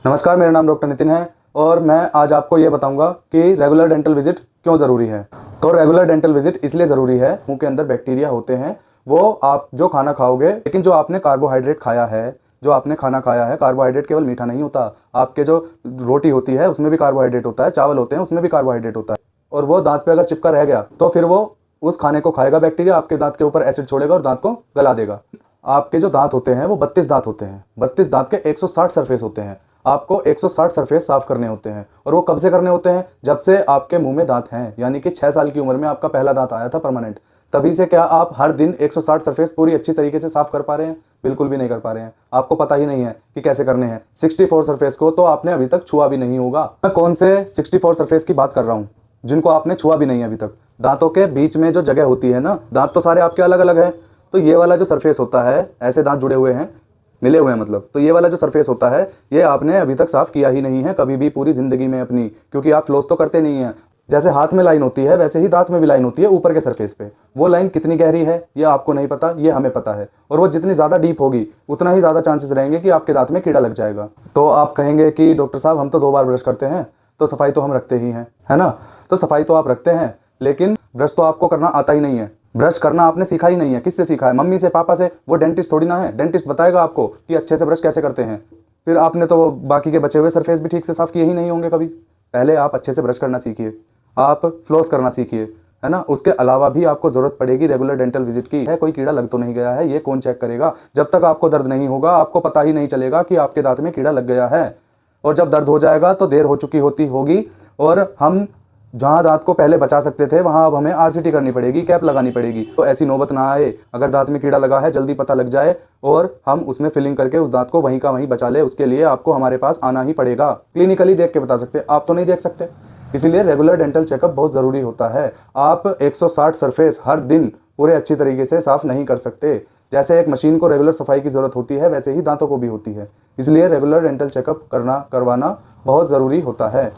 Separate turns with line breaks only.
नमस्कार, मेरा नाम डॉक्टर नितिन है और मैं आज आपको ये बताऊंगा कि रेगुलर डेंटल विजिट क्यों ज़रूरी है। तो रेगुलर डेंटल विजिट इसलिए ज़रूरी है, मुंह के अंदर बैक्टीरिया होते हैं, वो आप जो खाना खाओगे, लेकिन जो आपने कार्बोहाइड्रेट खाया है, जो आपने खाना खाया है, कार्बोहाइड्रेट केवल मीठा नहीं होता। आपके जो रोटी होती है उसमें भी कार्बोहाइड्रेट होता है, चावल होते हैं उसमें भी कार्बोहाइड्रेट होता है, और वो दांत पे अगर चिपका रह गया तो फिर वो उस खाने को खाएगा बैक्टीरिया, आपके दांत के ऊपर एसिड छोड़ेगा और दांत को गला देगा। आपके जो दांत होते हैं वो 32 दांत होते हैं। 32 दांत के 160 सरफेस होते हैं। आपको 160 सरफेस साफ करने होते हैं, और वो कब से करने होते हैं? जब से आपके मुंह में दांत हैं, यानी कि 6 साल की उम्र में आपका पहला दांत आया था परमानेंट, तभी से क्या आप हर दिन 160 सरफेस पूरी अच्छी तरीके से साफ कर पा रहे हैं? बिल्कुल भी नहीं कर पा रहे हैं। आपको पता ही नहीं है कि कैसे करने हैं। 64 सरफेस को तो आपने अभी तक छुआ भी नहीं होगा। मैं कौन से 64 सरफेस की बात कर रहा हूँ जिनको आपने छुआ भी नहीं है अभी तक? दांतों के बीच में जो जगह होती है ना, दांत तो सारे आपके अलग अलग है, तो ये वाला जो सरफेस होता है, ऐसे दांत जुड़े हुए हैं, मिले हुए हैं मतलब, तो ये वाला जो सरफेस होता है ये आपने अभी तक साफ किया ही नहीं है कभी भी पूरी जिंदगी में अपनी, क्योंकि आप फ्लोस तो करते नहीं हैं। जैसे हाथ में लाइन होती है वैसे ही दांत में भी लाइन होती है ऊपर के सरफेस पे। वो लाइन कितनी गहरी है ये आपको नहीं पता, ये हमें पता है, और वो जितनी ज़्यादा डीप होगी उतना ही ज़्यादा चांसेस रहेंगे कि आपके दांत में कीड़ा लग जाएगा। तो आप कहेंगे कि डॉक्टर साहब हम तो 2 बार ब्रश करते हैं, तो सफाई तो हम रखते ही हैं, है ना? तो सफाई तो आप रखते हैं, लेकिन ब्रश तो आपको करना आता ही नहीं है। ब्रश करना आपने सीखा ही नहीं है। किससे सीखा है? मम्मी से, पापा से? वो डेंटिस्ट थोड़ी ना है। डेंटिस्ट बताएगा आपको कि अच्छे से ब्रश कैसे करते हैं। फिर आपने तो बाकी के बचे हुए सरफेस भी ठीक से साफ किए ही नहीं होंगे कभी। पहले आप अच्छे से ब्रश करना सीखिए, आप फ्लॉस करना सीखिए, है ना? उसके अलावा भी आपको जरूरत पड़ेगी रेगुलर डेंटल विजिट की। है कोई कीड़ा लग तो नहीं गया है, ये कौन चेक करेगा? जब तक आपको दर्द नहीं होगा आपको पता ही नहीं चलेगा कि आपके दांत में कीड़ा लग गया है, और जब दर्द हो जाएगा तो देर हो चुकी होगी, और हम जहाँ दांत को पहले बचा सकते थे वहाँ अब हमें आरसीटी करनी पड़ेगी, कैप लगानी पड़ेगी। तो ऐसी नौबत ना आए, अगर दांत में कीड़ा लगा है जल्दी पता लग जाए और हम उसमें फिलिंग करके उस दांत को वहीं का वहीं बचा ले, उसके लिए आपको हमारे पास आना ही पड़ेगा। क्लिनिकली देख के बता सकते हैं, आप तो नहीं देख सकते। इसीलिए रेगुलर डेंटल चेकअप बहुत ज़रूरी होता है। आप 160 सरफेस हर दिन पूरे अच्छी तरीके से साफ नहीं कर सकते। जैसे एक मशीन को रेगुलर सफाई की ज़रूरत होती है, वैसे ही दांतों को भी होती है। इसलिए रेगुलर डेंटल चेकअप करवाना बहुत ज़रूरी होता है।